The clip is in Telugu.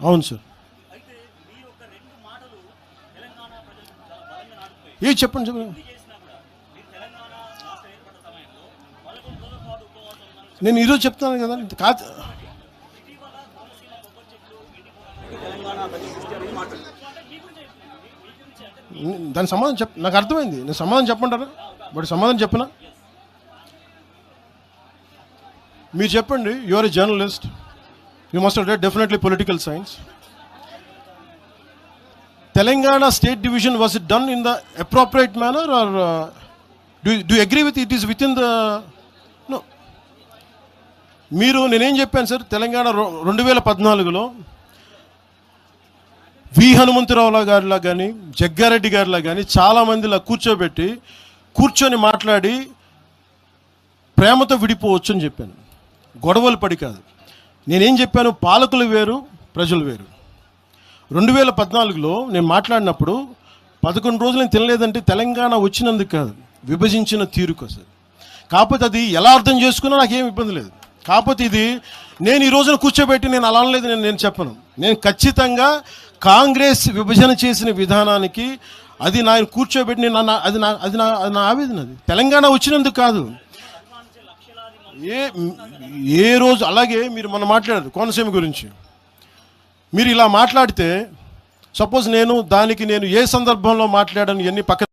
అవును సార్. ఏ చెప్పండి చెప్పండి. నేను ఈరోజు చెప్తాను కదా కాదు. దాని సమాధానం నాకు అర్థమైంది. నేను సమాధానం చెప్పమంటారా? బట్ సమాధానం చెప్పనా? మీరు చెప్పండి. You are a journalist, you must read definitely political science. Telangana state division, was it done in the appropriate manner, or do you agree with it is within the no? మీరు నేనేం చెప్పాను సార్, తెలంగాణ 2014లో వి హనుమంతరావు గారిలా కానీ జగ్గారెడ్డి గారిలా కానీ చాలామందిలా కూర్చొని మాట్లాడి ప్రేమతో విడిపోవచ్చు అని చెప్పాను. గొడవలు పడి కాదు. నేనేం చెప్పాను, పాలకులు వేరు, ప్రజలు వేరు. 2014లో నేను మాట్లాడినప్పుడు 11 రోజులు నేను తినలేదంటే తెలంగాణ వచ్చినందుకు కాదు, విభజించిన తీరుకు సార్. కాకపోతే అది ఎలా అర్థం చేసుకున్నా నాకేం ఇబ్బంది లేదు. కాకపోతే ఇది నేను ఈ రోజున కూర్చోబెట్టి నేను అలా అనలేదు, నేను చెప్పను. నేను ఖచ్చితంగా కాంగ్రెస్ విభజన చేసిన విధానానికి అది నేను కూర్చోబెట్టి నేను అది నా ఆవేదన. అది తెలంగాణ వచ్చినందుకు కాదు. ఏ రోజు అలాగే మీరు మొన్న మాట్లాడారు కోనసీమ గురించి. మీరు ఇలా మాట్లాడితే సపోజ్ నేను ఏ సందర్భంలో మాట్లాడాను ఎన్ని పక్కన